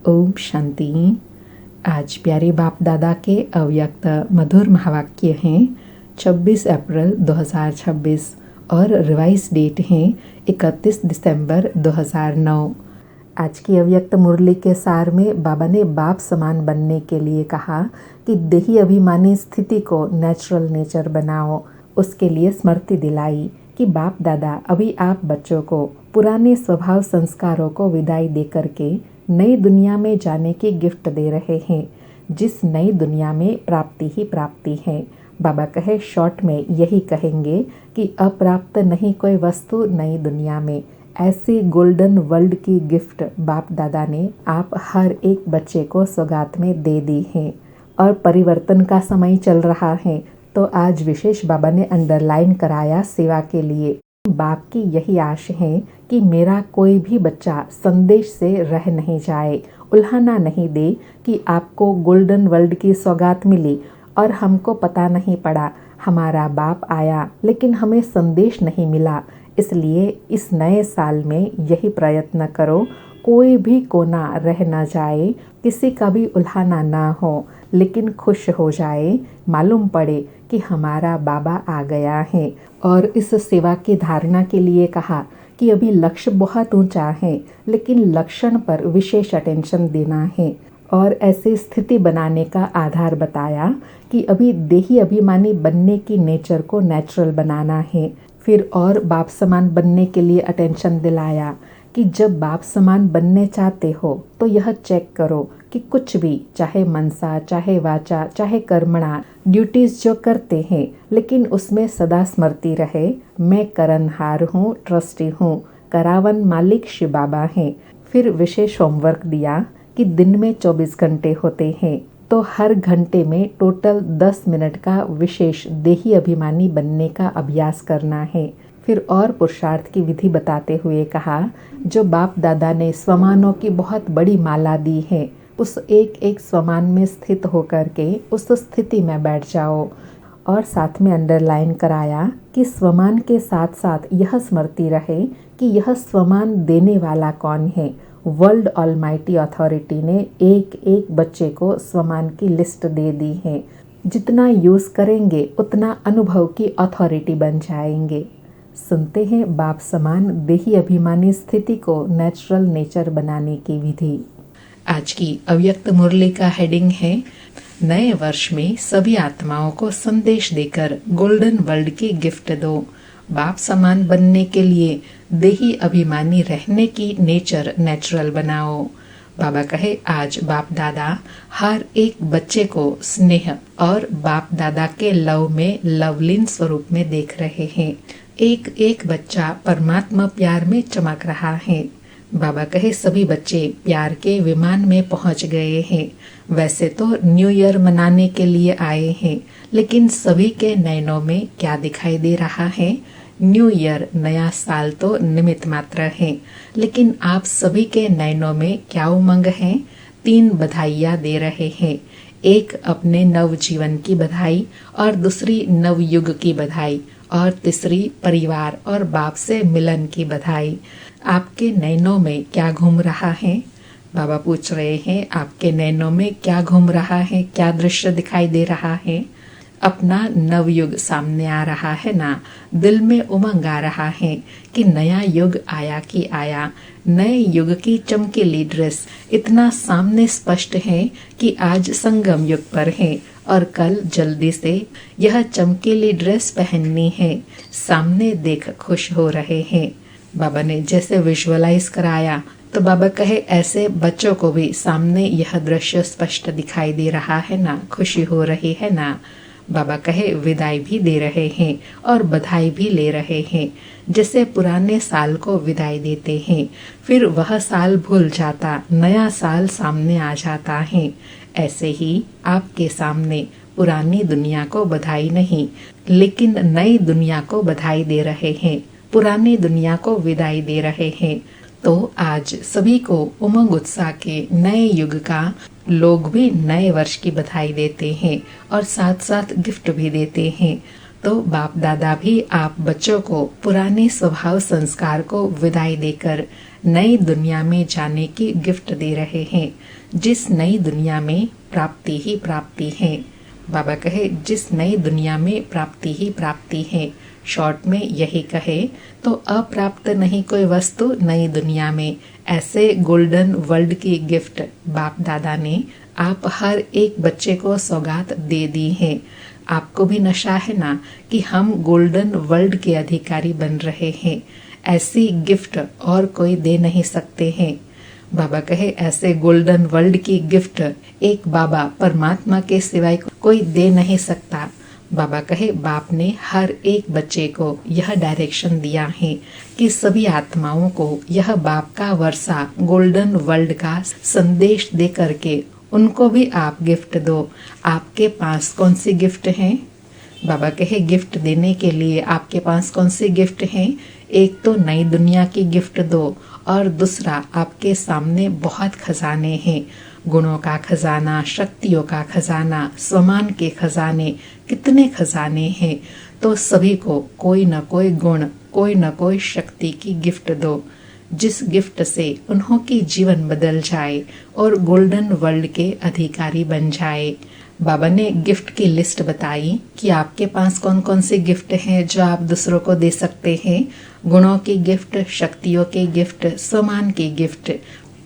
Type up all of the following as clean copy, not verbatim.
ओम शांति। आज प्यारे बाप दादा के अव्यक्त मधुर महावाक्य हैं 26 अप्रैल 2026 और रिवाइज डेट हैं 31 दिसंबर 2009। आज की अव्यक्त मुरली के सार में बाबा ने बाप समान बनने के लिए कहा कि देही अभिमानी स्थिति को नेचुरल नेचर बनाओ। उसके लिए स्मृति दिलाई कि बाप दादा अभी आप बच्चों को पुराने स्वभाव संस्कारों को विदाई दे करके नई दुनिया में जाने की गिफ्ट दे रहे हैं, जिस नई दुनिया में प्राप्ति ही प्राप्ति है। बाबा कहे शॉर्ट में यही कहेंगे कि अप्राप्त नहीं कोई वस्तु नई दुनिया में। ऐसी गोल्डन वर्ल्ड की गिफ्ट बाप दादा ने आप हर एक बच्चे को सौगात में दे दी है और परिवर्तन का समय चल रहा है, तो आज विशेष बाबा ने अंडरलाइन कराया सेवा के लिए। बाप की यही आश है कि मेरा कोई भी बच्चा संदेश से रह नहीं जाए, उल्हाना नहीं दे कि आपको गोल्डन वर्ल्ड की सौगात मिली और हमको पता नहीं पड़ा। हमारा बाप आया लेकिन हमें संदेश नहीं मिला। इसलिए इस नए साल में यही प्रयत्न करो, कोई भी कोना रह ना जाए, किसी का भी उल्हाना ना हो, लेकिन खुश हो जाए, मालूम पड़े कि हमारा बाबा आ गया है। और इस सेवा की धारणा के लिए कहा कि अभी लक्ष्य बहुत ऊंचा है, लेकिन लक्षण पर विशेष अटेंशन देना है। और ऐसी स्थिति बनाने का आधार बताया कि अभी देही अभिमानी बनने की नेचर को नेचुरल बनाना है। फिर और बाप समान बनने के लिए अटेंशन दिलाया कि जब बाप समान बनने चाहते हो तो यह चेक करो कि कुछ भी, चाहे मनसा, चाहे वाचा, चाहे कर्मणा, ड्यूटीज जो करते हैं, लेकिन उसमें सदा स्मृति रहे मैं करनहार हूँ, ट्रस्टी हूँ, करावन मालिक शिव बाबा हैं। फिर विशेष होमवर्क दिया कि दिन में 24 घंटे होते हैं, तो हर घंटे में टोटल 10 मिनट का विशेष देही अभिमानी बनने का अभ्यास करना है। फिर और पुरुषार्थ की विधि बताते हुए कहा, जो बाप दादा ने स्वमानों की बहुत बड़ी माला दी है, उस एक एक स्वमान में स्थित होकर के उस स्थिति में बैठ जाओ। और साथ में अंडरलाइन कराया कि स्वमान के साथ साथ यह स्मृति रहे कि यह स्वमान देने वाला कौन है। वर्ल्ड ऑलमाइटी अथॉरिटी ने एक एक बच्चे को स्वमान की लिस्ट दे दी है। जितना यूज़ करेंगे उतना अनुभव की अथॉरिटी बन जाएंगे। सुनते हैं बाप समान देही अभिमानी स्थिति को नेचुरल नेचर बनाने की विधि। आज की अव्यक्त मुरली का हेडिंग है नए वर्ष में सभी आत्माओं को संदेश देकर गोल्डन वर्ल्ड की गिफ्ट दो। बाप समान बनने के लिए देही अभिमानी रहने की नेचर नेचुरल बनाओ। बाबा कहे आज बाप दादा हर एक बच्चे को स्नेह और बाप दादा के लव में लवलीन स्वरूप में देख रहे हैं। एक एक बच्चा परमात्मा प्यार में चमक रहा है। बाबा कहे सभी बच्चे प्यार के विमान में पहुंच गए हैं। वैसे तो न्यू ईयर मनाने के लिए आए हैं, लेकिन सभी के नयनों में क्या दिखाई दे रहा है? न्यू ईयर, नया साल तो निमित्त मात्र है, लेकिन आप सभी के नयनों में क्या उमंग है? 3 बधाइयाँ दे रहे हैं। एक अपने नव जीवन की बधाई, और दूसरी नव युग की बधाई, और तीसरी परिवार और बाप से मिलन की बधाई। आपके नैनों में क्या घूम रहा है? बाबा पूछ रहे हैं आपके नैनों में क्या घूम रहा है, क्या दृश्य दिखाई दे रहा है? अपना नवयुग सामने आ रहा है ना? दिल में उमंग आ रहा है कि नया युग आया कि आया। नए युग की चमकीली ड्रेस इतना सामने स्पष्ट है कि आज संगम युग पर है और कल जल्दी से यह चमकीली ड्रेस पहननी है। सामने देख खुश हो रहे हैं। बाबा ने जैसे विजुअलाइज कराया, तो बाबा कहे ऐसे बच्चों को भी सामने यह दृश्य स्पष्ट दिखाई दे रहा है ना, खुशी हो रही है ना। बाबा कहे विदाई भी दे रहे हैं और बधाई भी ले रहे हैं, जैसे पुराने साल को विदाई देते हैं, फिर वह साल भूल जाता, नया साल सामने आ जाता है। ऐसे ही आपके सामने पुरानी दुनिया को बधाई नहीं, लेकिन नई दुनिया को बधाई दे रहे हैं, पुरानी दुनिया को विदाई दे रहे हैं। तो आज सभी को उमंग उत्साह के नए युग का लोग भी नए वर्ष की बधाई देते हैं और साथ साथ गिफ्ट भी देते हैं। तो बाप दादा भी आप बच्चों को पुराने स्वभाव संस्कार को विदाई देकर नई दुनिया में जाने की गिफ्ट दे रहे हैं, जिस नई दुनिया में प्राप्ति ही प्राप्ति है। बाबा कहे जिस नई दुनिया में प्राप्ति ही प्राप्ति है। शॉर्ट में यही कहे तो अप्राप्त नहीं कोई वस्तु नई दुनिया में। ऐसे गोल्डन वर्ल्ड की गिफ्ट बाप दादा ने आप हर एक बच्चे को सौगात दे दी है। आपको भी नशा है ना कि हम गोल्डन वर्ल्ड के अधिकारी बन रहे हैं। ऐसी गिफ्ट और कोई दे नहीं सकते हैं। बाबा कहे ऐसे गोल्डन वर्ल्ड की गिफ्ट एक बाबा परमात्मा के सिवाय कोई दे नहीं सकता। बाबा कहे बाप ने हर एक बच्चे को यह डायरेक्शन दिया है कि सभी आत्माओं को यह बाप का वर्षा गोल्डन वर्ल्ड का संदेश दे करके उनको भी आप गिफ्ट दो। आपके पास कौन सी गिफ्ट है? बाबा कहे गिफ्ट देने के लिए आपके पास कौन सी गिफ्ट है? एक तो नई दुनिया की गिफ्ट दो और दूसरा आपके सामने बहुत खजाने हैं। गुणों का खजाना, शक्तियों का खजाना, स्वमान के खजाने, कितने खजाने हैं। तो सभी को कोई न कोई गुण, कोई न कोई शक्ति की गिफ्ट दो, जिस गिफ्ट से उन्हों की जीवन बदल जाए और गोल्डन वर्ल्ड के अधिकारी बन जाए। बाबा ने गिफ्ट की लिस्ट बताई कि आपके पास कौन कौन सी गिफ्ट हैं जो आप दूसरों को दे सकते हैं। गुणों की गिफ्ट, शक्तियों की गिफ्ट, सम्मान की गिफ्ट।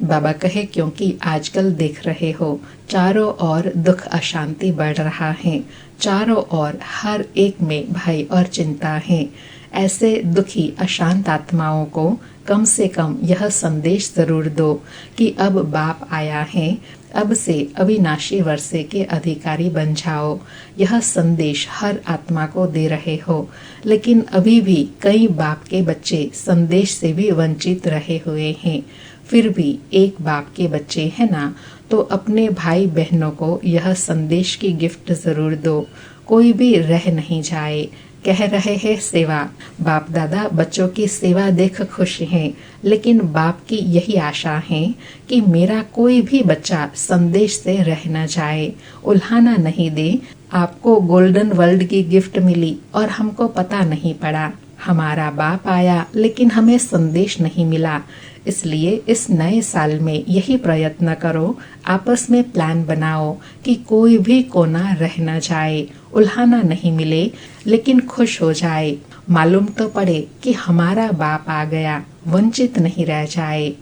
बाबा कहे क्योंकि आजकल देख रहे हो चारों ओर दुख अशांति बढ़ रहा है, चारों ओर हर एक में भय और चिंता है। ऐसे दुखी अशांत आत्माओं को कम से कम यह संदेश जरूर दो कि अब बाप आया है, अब से अविनाशी वर्षे के अधिकारी बन जाओ। यह संदेश हर आत्मा को दे रहे हो, लेकिन अभी भी कई बाप के बच्चे संदेश से भी वंचित रहे हुए हैं। फिर भी एक बाप के बच्चे हैं ना, तो अपने भाई बहनों को यह संदेश की गिफ्ट जरूर दो। कोई भी रह नहीं जाए। कह रहे हैं सेवा, बाप दादा बच्चों की सेवा देख खुश हैं, लेकिन बाप की यही आशा है कि मेरा कोई भी बच्चा संदेश से रह न जाए, उल्हाना नहीं दे। आपको गोल्डन वर्ल्ड की गिफ्ट मिली और हमको पता नहीं पड़ा। हमारा बाप आया लेकिन हमें संदेश नहीं मिला। इसलिए इस नए साल में यही प्रयत्न करो, आपस में प्लान बनाओ कि कोई भी कोना रह न जाए, उल्हाना नहीं मिले, लेकिन खुश हो जाए। मालूम तो पड़े कि हमारा बाप आ गया, वंचित नहीं रह जाए।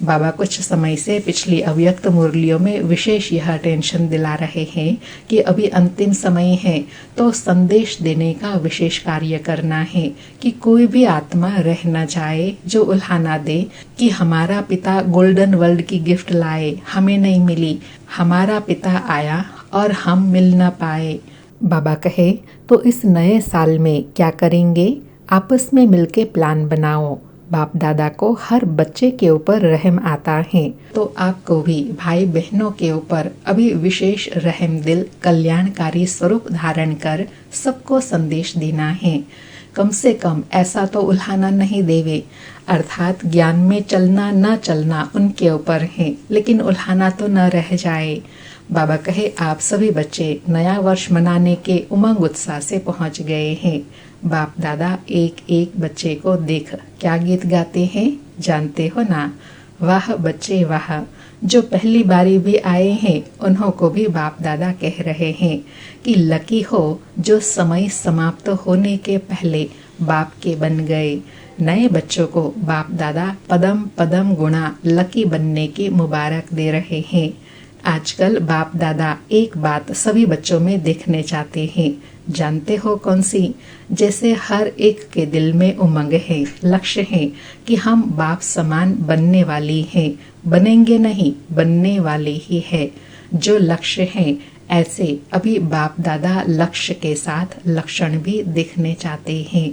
बाबा कुछ समय से पिछली अव्यक्त मुरलियों में विशेष यह टेंशन दिला रहे हैं कि अभी अंतिम समय है, तो संदेश देने का विशेष कार्य करना है कि कोई भी आत्मा रह न जाए जो उल्हाना दे कि हमारा पिता गोल्डन वर्ल्ड की गिफ्ट लाए, हमें नहीं मिली, हमारा पिता आया और हम मिल न पाए। बाबा कहे तो इस नए साल में क्या करेंगे? आपस में मिलके प्लान बनाओ। बाप दादा को हर बच्चे के ऊपर रहम आता है, तो आपको भी भाई बहनों के ऊपर अभी विशेष रहम दिल कल्याणकारी स्वरूप धारण कर सबको संदेश देना है। कम से कम ऐसा तो उल्हाना नहीं देवे, अर्थात ज्ञान में चलना न चलना उनके ऊपर है, लेकिन उल्हाना तो न रह जाए। बाबा कहे आप सभी बच्चे नया वर्ष मनाने के उमंग उत्साह से पहुंच गए हैं। बाप दादा एक एक बच्चे को देख क्या गीत गाते हैं जानते हो ना? वाह बच्चे वाह। जो पहली बारी भी आए हैं उन्हों को भी बाप दादा कह रहे हैं कि लकी हो जो समय समाप्त होने के पहले बाप के बन गए। नए बच्चों को बाप दादा पदम पदम गुणा लकी बनने की मुबारक दे रहे हैं। आजकल बाप दादा एक बात सभी बच्चों में देखने चाहते हैं, जानते हो कौन सी? जैसे हर एक के दिल में उमंग है, लक्ष्य है कि हम बाप समान बनने वाली हैं, बनेंगे नहीं बनने वाले ही है। जो लक्ष्य है ऐसे अभी बाप दादा लक्ष्य के साथ लक्षण भी देखने चाहते हैं।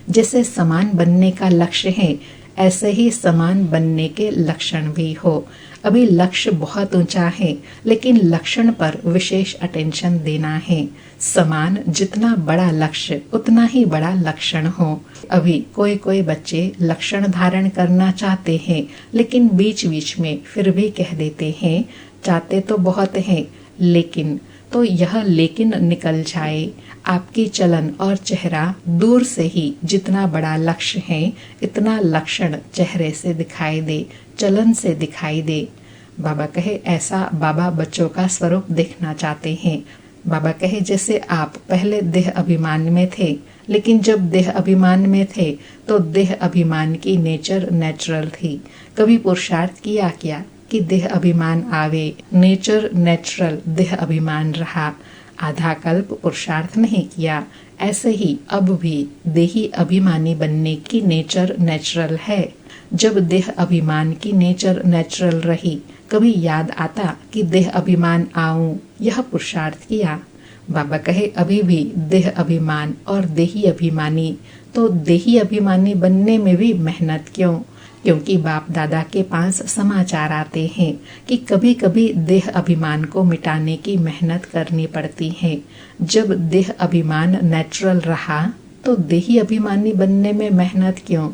जैसे समान बनने का लक्ष्य है ऐसे ही समान बनने के लक्षण भी हो। अभी लक्ष्य बहुत ऊंचा है, लेकिन लक्षण पर विशेष अटेंशन देना है। समान जितना बड़ा लक्ष्य उतना ही बड़ा लक्षण हो। अभी कोई कोई बच्चे लक्षण धारण करना चाहते हैं, लेकिन बीच बीच में फिर भी कह देते हैं चाहते तो बहुत हैं, लेकिन तो यह लेकिन निकल जाए। आपकी चलन और चेहरा दूर से ही जितना बड़ा लक्ष्य है, इतना लक्षण चेहरे से दिखाई दे, चलन से दिखाई दे। बाबा कहे ऐसा बाबा बच्चों का स्वरूप देखना चाहते हैं। बाबा कहे जैसे आप पहले देह अभिमान में थे, लेकिन जब देह अभिमान में थे तो देह अभिमान की नेचर नेचुरल थी। कभी पुरुषार्थ किया क्या कि देह अभिमान आवे? नेचर नेचुरल देह अभिमान रहा। आधा कल्प पुरुषार्थ नहीं किया। ऐसे ही अब भी देही अभिमानी बनने की नेचर नेचुरल है। जब देह अभिमान की नेचर नेचुरल रही, कभी याद आता कि देह अभिमान आऊं, यह पुरुषार्थ किया? बाबा कहे अभी भी देह अभिमान और देही अभिमानी, तो देही अभिमानी बनने में भी मेहनत क्यों? क्योंकि बाप दादा के पास समाचार आते हैं कि कभी कभी देह अभिमान को मिटाने की मेहनत करनी पड़ती है। जब देह अभिमान नेचुरल रहा तो देही अभिमानी बनने में मेहनत क्यों?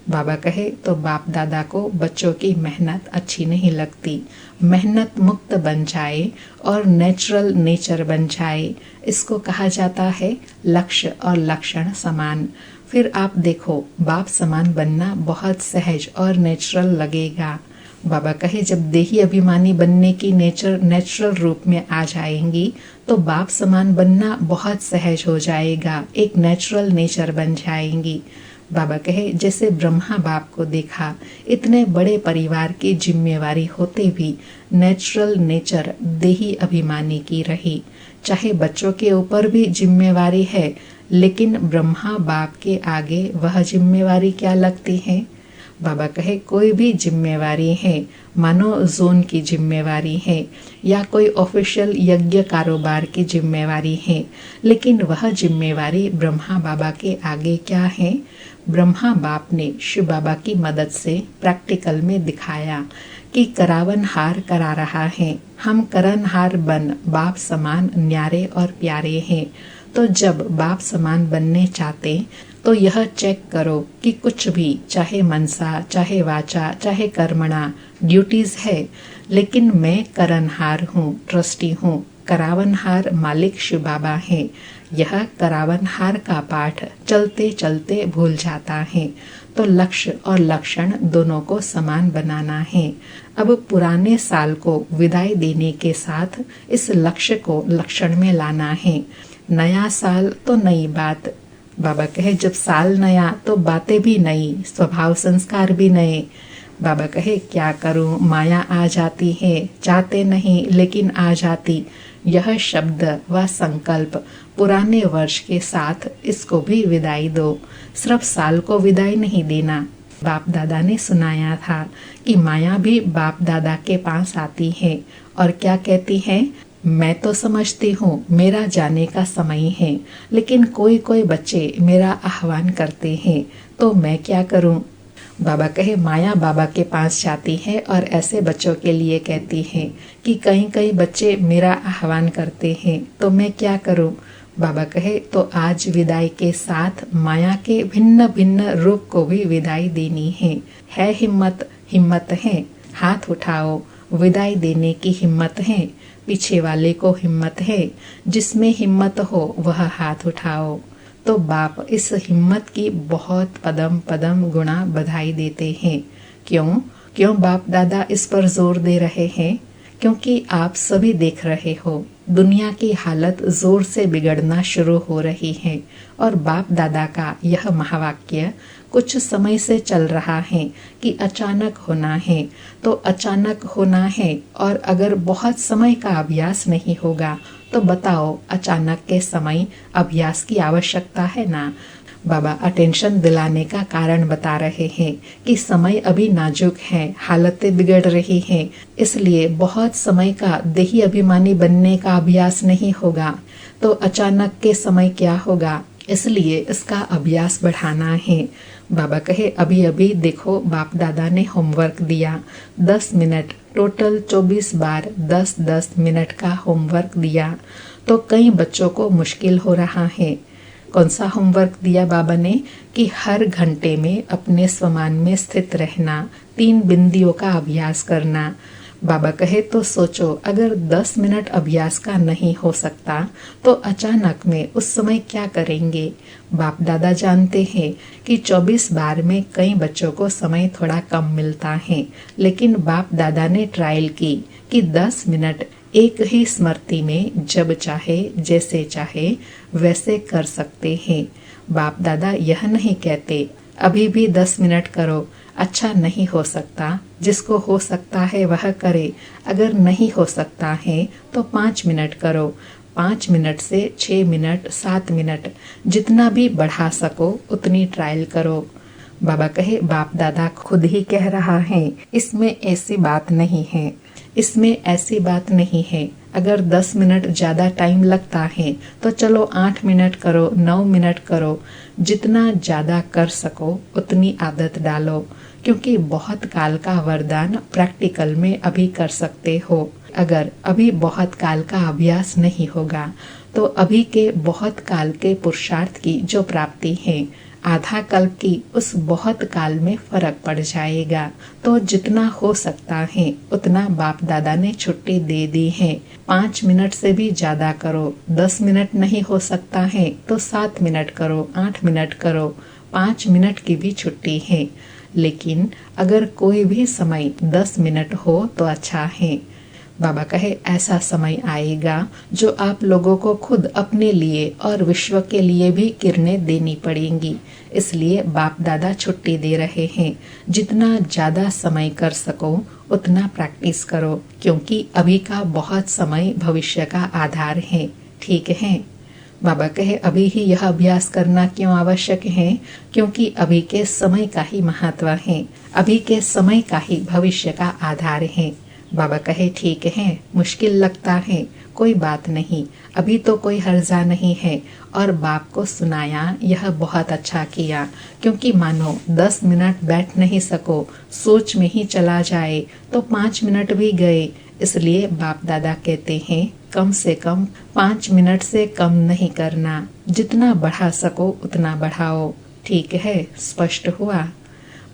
बाबा कहे तो बाप दादा को बच्चों की मेहनत अच्छी नहीं लगती। मेहनत मुक्त बन जाए और नेचुरल नेचर बन जाए, इसको कहा जाता है लक्ष्य और लक्षण समान। फिर आप देखो बाप समान बनना बहुत सहज और नेचुरल लगेगा। बाबा कहे जब देही अभिमानी बनने की नेचर नेचुरल रूप में आ जाएंगी तो बाप समान बनना बहुत सहज हो जाएगा, एक नेचुरल नेचर बन जाएंगी। बाबा कहे जैसे ब्रह्मा बाप को देखा, इतने बड़े परिवार की जिम्मेवारी होते भी नेचुरल नेचर देही अभिमानी की रही। चाहे बच्चों के ऊपर भी जिम्मेवारी है, लेकिन ब्रह्मा बाप के आगे वह जिम्मेवारी क्या लगती है? बाबा कहे कोई भी जिम्मेवारी है, मानो जोन की जिम्मेवारी है या कोई ऑफिशियल यज्ञ कारोबार की जिम्मेवारी है, लेकिन वह जिम्मेवारी ब्रह्मा बाबा के आगे क्या है? ब्रह्मा बाप ने शिव बाबा की मदद से प्रैक्टिकल में दिखाया कि करावनहार करा रहा है। हम करनहार बन बाप समान न्यारे और प्यारे हैं। तो जब बाप समान बनने चाहते तो यह चेक करो कि कुछ भी, चाहे मनसा, चाहे वाचा, चाहे कर्मणा, ड्यूटीज है, लेकिन मैं करनहार हूँ, ट्रस्टी हूँ। करावनहार मालिक शिव बाबा है। यह करावनहार का पाठ चलते चलते भूल जाता है। तो लक्ष्य और लक्षण दोनों को समान बनाना है। अब पुराने साल को विदाई देने के साथ इस लक्ष्य को लक्षण में लाना है। नया साल तो नई बात। बाबा कहे जब साल नया तो बातें भी नई, स्वभाव संस्कार भी नए। बाबा कहे क्या करूं, माया आ जाती है, चाहते नहीं लेकिन आ जाती। यह शब्द व संकल्प पुराने वर्ष के साथ इसको भी विदाई दो। सिर्फ साल को विदाई नहीं देना। बाप दादा ने सुनाया था कि माया भी बाप दादा के पास आती है और क्या कहती है, मैं तो समझती हूँ मेरा जाने का समय है, लेकिन कोई कोई बच्चे मेरा आह्वान करते हैं, तो मैं क्या करूँ? बाबा कहे माया बाबा के पास जाती है और ऐसे बच्चों के लिए कहती है कि कई कई बच्चे मेरा आह्वान करते हैं, तो मैं क्या करूं? बाबा कहे तो आज विदाई के साथ माया के भिन्न भिन्न रूप को भी विदाई देनी है हिम्मत? हिम्मत है? हाथ उठाओ। विदाई देने की हिम्मत है? पीछे वाले को हिम्मत है? जिसमें हिम्मत हो वह हाथ उठाओ। तो बाप इस हिम्मत की बहुत पदम पदम गुणा बधाई देते हैं। क्यों बाप दादा इस पर जोर दे रहे हैं? क्योंकि आप सभी देख रहे हो दुनिया की हालत जोर से बिगड़ना शुरू हो रही है और बाप दादा का यह महावाक्य कुछ समय से चल रहा है कि अचानक होना है, तो अचानक होना है। और अगर बहुत समय का अभ्यास नहीं होगा तो बताओ अचानक के समय अभ्यास की आवश्यकता है ना? बाबा अटेंशन दिलाने का कारण बता रहे हैं कि समय अभी नाजुक है, हालतें बिगड़ रही हैं, इसलिए बहुत समय का देही अभिमानी बनने का अभ्यास नहीं होगा तो अचानक के समय क्या होगा, इसलिए इसका अभ्यास बढ़ाना है। बाबा कहे अभी अभी देखो बाप दादा ने होमवर्क दिया 10 मिनट, टोटल 24 बार 10-10 मिनट का होमवर्क दिया, तो कई बच्चों को मुश्किल हो रहा है। कौन सा होमवर्क दिया बाबा ने कि हर घंटे में अपने स्वमान में स्थित रहना, 3 बिंदियों का अभ्यास करना, बाबा कहे तो सोचो, अगर 10 मिनट अभ्यास का नहीं हो सकता तो अचानक में उस समय क्या करेंगे। बाप दादा जानते हैं कि 24 बार में कई बच्चों को समय थोड़ा कम मिलता है, लेकिन बाप दादा ने ट्रायल की कि 10 मिनट एक ही स्मृति में जब चाहे जैसे चाहे वैसे कर सकते हैं। बाप दादा यह नहीं कहते अभी भी 10 मिनट करो, अच्छा नहीं हो सकता, जिसको हो सकता है वह करे, अगर नहीं हो सकता है तो 5 मिनट करो, 5 मिनट से 6 मिनट 7 मिनट जितना भी बढ़ा सको उतनी ट्रायल करो। बाबा कहे बाप दादा खुद ही कह रहा है, इसमें ऐसी बात नहीं है, इसमें ऐसी बात नहीं है। अगर 10 मिनट ज़्यादा टाइम लगता है तो चलो 8 मिनट करो, 9 मिनट करो, जितना ज़्यादा कर सको उतनी आदत डालो, क्योंकि बहुत काल का वरदान प्रैक्टिकल में अभी कर सकते हो। अगर अभी बहुत काल का अभ्यास नहीं होगा तो अभी के बहुत काल के पुरुषार्थ की जो प्राप्ति है, आधा कल्प की उस बहुत काल में फर्क पड़ जाएगा। तो जितना हो सकता है उतना बाप दादा ने छुट्टी दे दी है। 5 मिनट से भी ज्यादा करो, 10 मिनट नहीं हो सकता है तो 7 मिनट करो, 8 मिनट करो, 5 मिनट की भी छुट्टी है। लेकिन अगर कोई भी समय 10 मिनट हो तो अच्छा है। बाबा कहे ऐसा समय आएगा जो आप लोगों को खुद अपने लिए और विश्व के लिए भी किरणें देनी पड़ेंगी। इसलिए बाप दादा छुट्टी दे रहे हैं, जितना ज्यादा समय कर सको उतना प्रैक्टिस करो, क्योंकि अभी का बहुत समय भविष्य का आधार है। ठीक है। बाबा कहे अभी ही यह अभ्यास करना क्यों आवश्यक है, क्योंकि अभी के समय का ही महत्व है, अभी के समय का ही भविष्य का आधार है। बाबा कहे ठीक है, मुश्किल लगता है, कोई बात नहीं, अभी तो कोई हर्जा नहीं है। और बाप को सुनाया, यह बहुत अच्छा किया, क्योंकि मानो 10 मिनट बैठ नहीं सको, सोच में ही चला जाए तो 5 मिनट भी गए। इसलिए बाप दादा कहते हैं कम से कम 5 मिनट से कम नहीं करना, जितना बढ़ा सको उतना बढ़ाओ। ठीक है, स्पष्ट हुआ।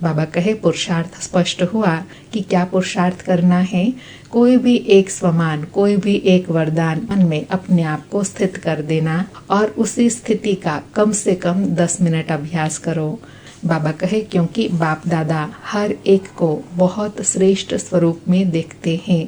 बाबा कहे पुरुषार्थ स्पष्ट हुआ कि क्या पुरुषार्थ करना है। कोई भी एक स्वमान, कोई भी एक वरदान मन में अपने आप को स्थित कर देना और उसी स्थिति का कम से कम 10 मिनट अभ्यास करो। बाबा कहे क्योंकि बाप दादा हर एक को बहुत श्रेष्ठ स्वरूप में देखते हैं।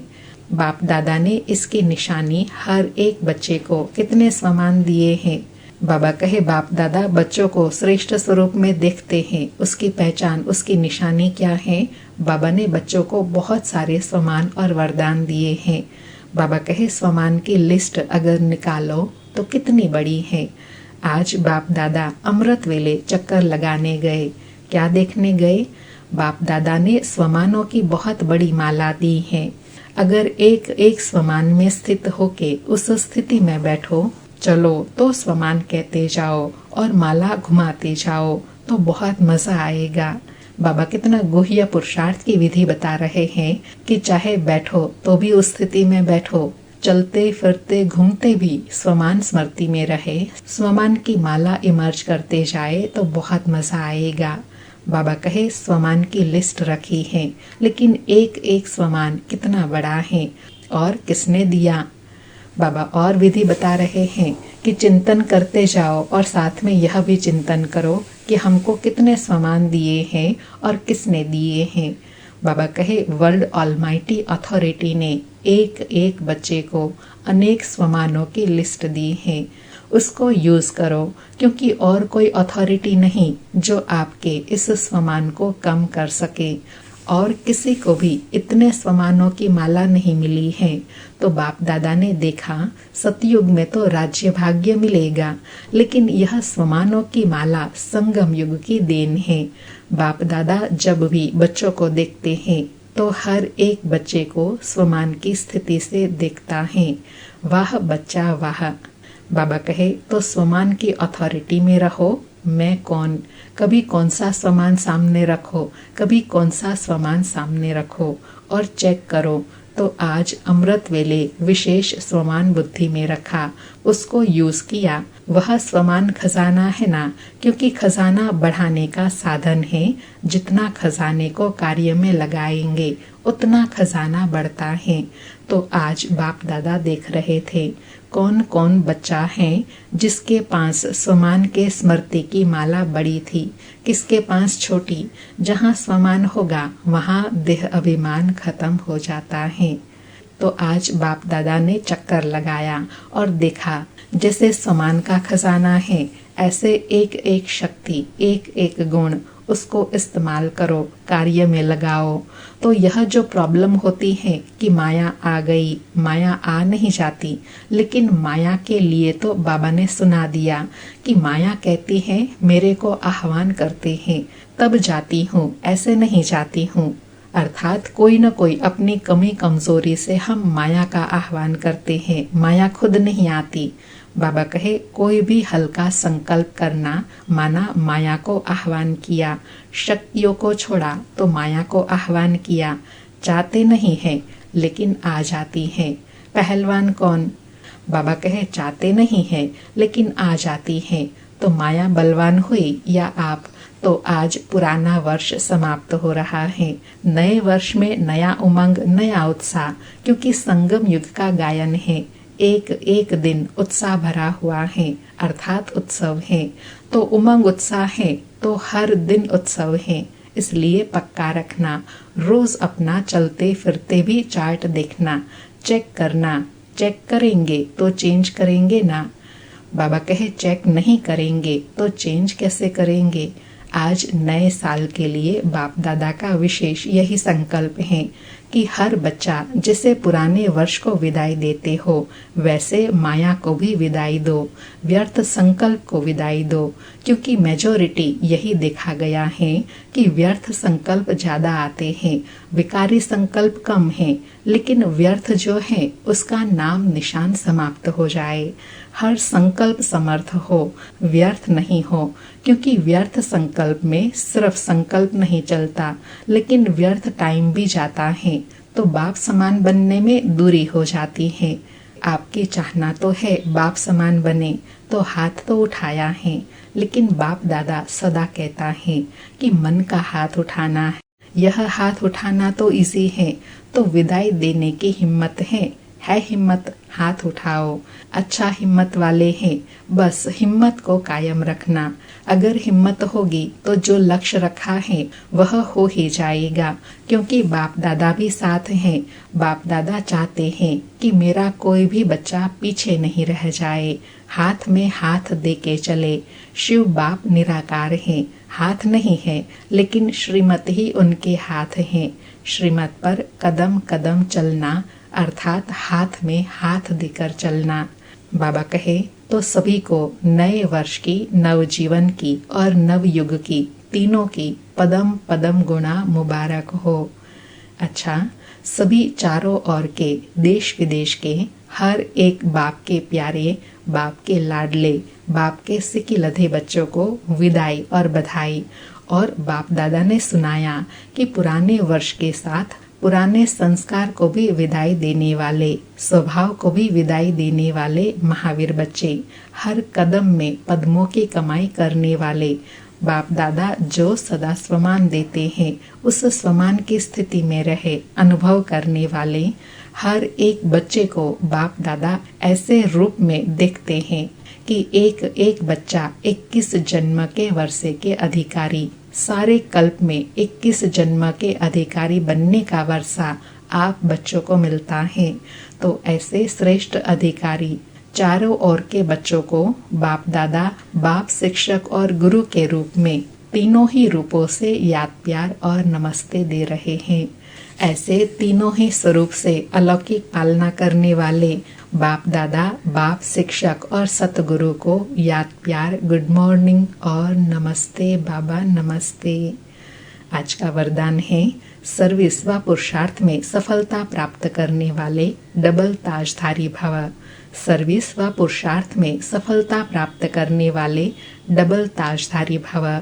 बाप दादा ने इसकी निशानी हर एक बच्चे को कितने स्वमान दिए हैं। बाबा कहे बाप दादा बच्चों को श्रेष्ठ स्वरूप में देखते हैं, उसकी पहचान, उसकी निशानी क्या है। बाबा ने बच्चों को बहुत सारे स्वमान और वरदान दिए हैं। बाबा कहे स्वमान की लिस्ट अगर निकालो तो कितनी बड़ी है। आज बाप दादा अमृत वेले चक्कर लगाने गए, क्या देखने गए। बाप दादा ने स्वमानों की बहुत बड़ी माला दी है। अगर एक एक स्वमान में स्थित होके उस स्थिति में बैठो, चलो तो स्वमान कहते जाओ और माला घुमाते जाओ तो बहुत मजा आएगा। बाबा कितना गुह्य पुरुषार्थ की विधि बता रहे हैं कि चाहे बैठो तो भी उस स्थिति में बैठो, चलते फिरते घूमते भी स्वमान स्मृति में रहे, स्वमान की माला इमर्ज करते जाए तो बहुत मजा आएगा। बाबा कहे स्वमान की लिस्ट रखी है, लेकिन एक एक स्वमान कितना बड़ा है और किसने दिया। बाबा और विधि बता रहे हैं कि चिंतन करते जाओ और साथ में यह भी चिंतन करो कि हमको कितने स्वमान दिए हैं और किसने दिए हैं। बाबा कहे वर्ल्ड ऑलमाइटी अथॉरिटी ने एक एक बच्चे को अनेक स्वमानों की लिस्ट दी है, उसको यूज करो, क्योंकि और कोई अथॉरिटी नहीं जो आपके इस स्वमान को कम कर सके। और किसी को भी इतने स्वमानों की माला नहीं मिली है। तो बाप दादा ने देखा सतयुग में तो राज्य भाग्य मिलेगा, लेकिन यह स्वमानों की माला संगम युग की देन है। बाप दादा जब भी बच्चों को देखते हैं तो हर एक बच्चे को स्वमान की स्थिति से देखता है। वाह बच्चा वाह। बाबा कहे तो स्वमान की अथॉरिटी में रहो। मैं कौन, कभी कौन सा स्वमान सामने रखो, कभी कौन सा स्वमान सामने रखो और चेक करो। तो आज अमृत वेले विशेष स्वमान बुद्धि में रखा, उसको यूज किया। वह स्वमान खजाना है ना, क्योंकि खजाना बढ़ाने का साधन है। जितना खजाने को कार्य में लगाएंगे उतना खजाना बढ़ता है। तो आज बाप दादा देख रहे थे कौन कौन बच्चा है जिसके पास स्वमान के स्मृति की माला बड़ी थी, किसके पास छोटी। जहाँ स्वमान होगा वहाँ देह अभिमान खत्म हो जाता है। तो आज बाप दादा ने चक्कर लगाया और देखा जैसे स्वमान का खजाना है, ऐसे एक एक शक्ति, एक एक गुण, उसको इस्तेमाल करो, कार्य में लगाओ। तो यह जो प्रॉब्लम होती है कि माया आ गई, माया आ नहीं जाती, लेकिन माया के लिए तो बाबा ने सुना दिया कि माया कहती है मेरे को आह्वान करते हैं तब जाती हूँ, ऐसे नहीं जाती हूँ। अर्थात कोई न कोई अपनी कमी कमजोरी से हम माया का आह्वान करते हैं, माया खुद नहीं आती। बाबा कहे कोई भी हल्का संकल्प करना, माना माया को आह्वान किया, शक्तियों को छोड़ा तो माया को आह्वान किया। चाहते नहीं है लेकिन आ जाती है। पहलवान कौन? बाबा कहे चाहते नहीं है लेकिन आ जाती है। तो माया बलवान हुई या आप? तो आज पुराना वर्ष समाप्त हो रहा है, नए वर्ष में नया उमंग, नया उत्साह, क्योंकि संगम युग का गायन है। एक एक दिन उत्साह भरा हुआ है, अर्थात उत्सव है। तो उमंग उत्साह है तो हर दिन उत्सव है। इसलिए पक्का रखना, रोज अपना चलते फिरते भी चार्ट देखना, चेक करना। चेक करेंगे तो चेंज करेंगे ना। बाबा कहे चेक नहीं करेंगे तो चेंज कैसे करेंगे। आज नए साल के लिए बाप दादा का विशेष यही संकल्प है कि हर बच्चा जैसे पुराने वर्ष को विदाई देते हो, वैसे माया को भी विदाई दो, व्यर्थ संकल्प को विदाई दो। क्योंकि मेजोरिटी यही देखा गया है कि व्यर्थ संकल्प ज्यादा आते हैं, विकारी संकल्प कम है, लेकिन व्यर्थ जो है उसका नाम निशान समाप्त हो जाए। हर संकल्प समर्थ हो, व्यर्थ नहीं हो। क्योंकि व्यर्थ संकल्प में सिर्फ संकल्प नहीं चलता, लेकिन व्यर्थ टाइम भी जाता है। तो बाप समान बनने में दूरी हो जाती है। आपकी चाहना तो है बाप समान बने, तो हाथ तो उठाया है, लेकिन बाप दादा सदा कहता है कि मन का हाथ उठाना है। यह हाथ उठाना तो इजी है, तो विदाई देने की हिम्मत है हिम्मत, हाथ उठाओ। अच्छा हिम्मत वाले हैं, बस हिम्मत को कायम रखना। अगर हिम्मत होगी तो जो लक्ष्य रखा है वह हो ही जाएगा। क्योंकि बाप दादा भी साथ हैं। बाप दादा चाहते हैं कि मेरा कोई भी बच्चा पीछे नहीं रह जाए, हाथ में हाथ दे के चले। शिव बाप निराकार हैं, हाथ नहीं है, लेकिन श्रीमत ही उनके हाथ हैं। श्रीमत पर कदम कदम चलना, अर्थात हाथ में हाथ देकर चलना। बाबा कहे तो सभी को नए वर्ष की, नव जीवन की और नव युग की, तीनों की पदम पदम गुणा मुबारक हो। अच्छा, सभी चारों ओर के, देश विदेश के हर एक बाप के प्यारे, बाप के लाडले, बाप के सिकी लधे बच्चों को विदाई और बधाई। और बाप दादा ने सुनाया कि पुराने वर्ष के साथ पुराने संस्कार को भी विदाई देने वाले, स्वभाव को भी विदाई देने वाले महावीर बच्चे, हर कदम में पद्मों की कमाई करने वाले। बाप दादा जो सदा स्वमान देते हैं, उस स्वमान की स्थिति में रहे अनुभव करने वाले हर एक बच्चे को बाप दादा ऐसे रूप में देखते हैं कि एक एक बच्चा 21 जन्म के वर्षे के अधिकारी, सारे कल्प में 21 जन्म के अधिकारी बनने का वर्षा आप बच्चों को मिलता है। तो ऐसे श्रेष्ठ अधिकारी चारों ओर के बच्चों को बाप दादा, बाप शिक्षक और गुरु के रूप में तीनों ही रूपों से याद, प्यार और नमस्ते दे रहे हैं। ऐसे तीनों ही स्वरूप से अलौकिक पालना करने वाले बाप दादा, बाप शिक्षक और सतगुरु को याद, प्यार, गुड मॉर्निंग और नमस्ते बाबा, नमस्ते। आज का वरदान है सर्विस व पुरुषार्थ में सफलता प्राप्त करने वाले डबल ताजधारी भव। सर्विस व पुरुषार्थ में सफलता प्राप्त करने वाले डबल ताजधारी भव।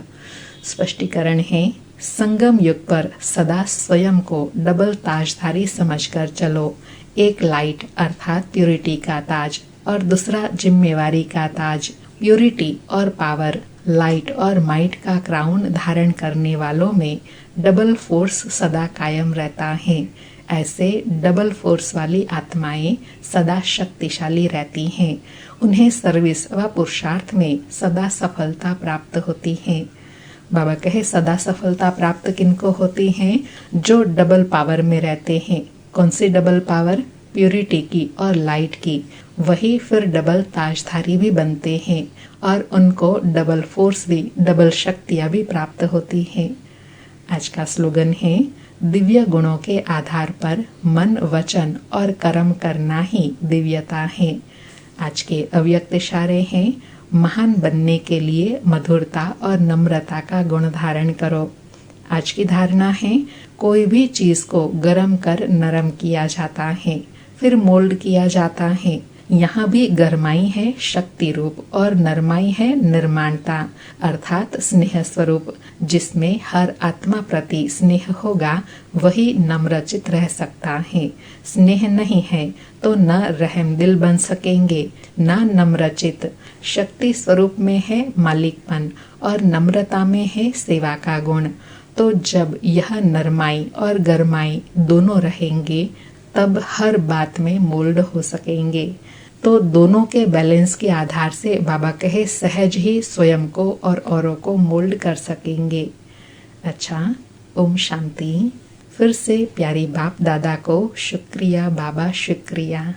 स्पष्टीकरण है, संगम युग पर सदा स्वयं को डबल ताजधारी समझकर चलो। एक लाइट अर्थात प्यूरिटी का ताज और दूसरा जिम्मेवारी का ताज। प्यूरिटी और पावर, लाइट और माइट का क्राउन धारण करने वालों में डबल फोर्स सदा कायम रहता है। ऐसे डबल फोर्स वाली आत्माएं सदा शक्तिशाली रहती हैं। उन्हें सर्विस व पुरुषार्थ में सदा सफलता प्राप्त होती है। बाबा कहे सदा सफलता प्राप्त किनको होती है? जो डबल पावर में रहते हैं। कौन सी डबल पावर? प्यूरिटी की और लाइट की। वही फिर डबल ताजधारी भी बनते हैं और उनको डबल फोर्स भी, डबल शक्तियाँ भी प्राप्त होती हैं। आज का स्लोगन है, दिव्य गुणों के आधार पर मन, वचन और कर्म करना ही दिव्यता है। आज के अव्यक्त इशारे हैं, महान बनने के लिए मधुरता और नम्रता का गुण धारण करो। आज की धारणा है, कोई भी चीज को गर्म कर नरम किया जाता है, फिर मोल्ड किया जाता है। यहाँ भी गरमाई है शक्ति रूप और नरमाई है निर्माणता अर्थात स्नेह स्वरूप। जिसमें हर आत्मा प्रति स्नेह होगा वही नम्रचित रह सकता है। स्नेह नहीं है तो न रहमदिल बन सकेंगे, न नम्रचित। शक्ति स्वरूप में है मालिकपन और नम्रता में है सेवा का गुण। तो जब यह नरमाई और गरमाई दोनों रहेंगे तब हर बात में मोल्ड हो सकेंगे। तो दोनों के बैलेंस के आधार से बाबा कहे सहज ही स्वयं को और औरों को मोल्ड कर सकेंगे। अच्छा, ओम शांति। फिर से प्यारी बाप दादा को शुक्रिया बाबा, शुक्रिया।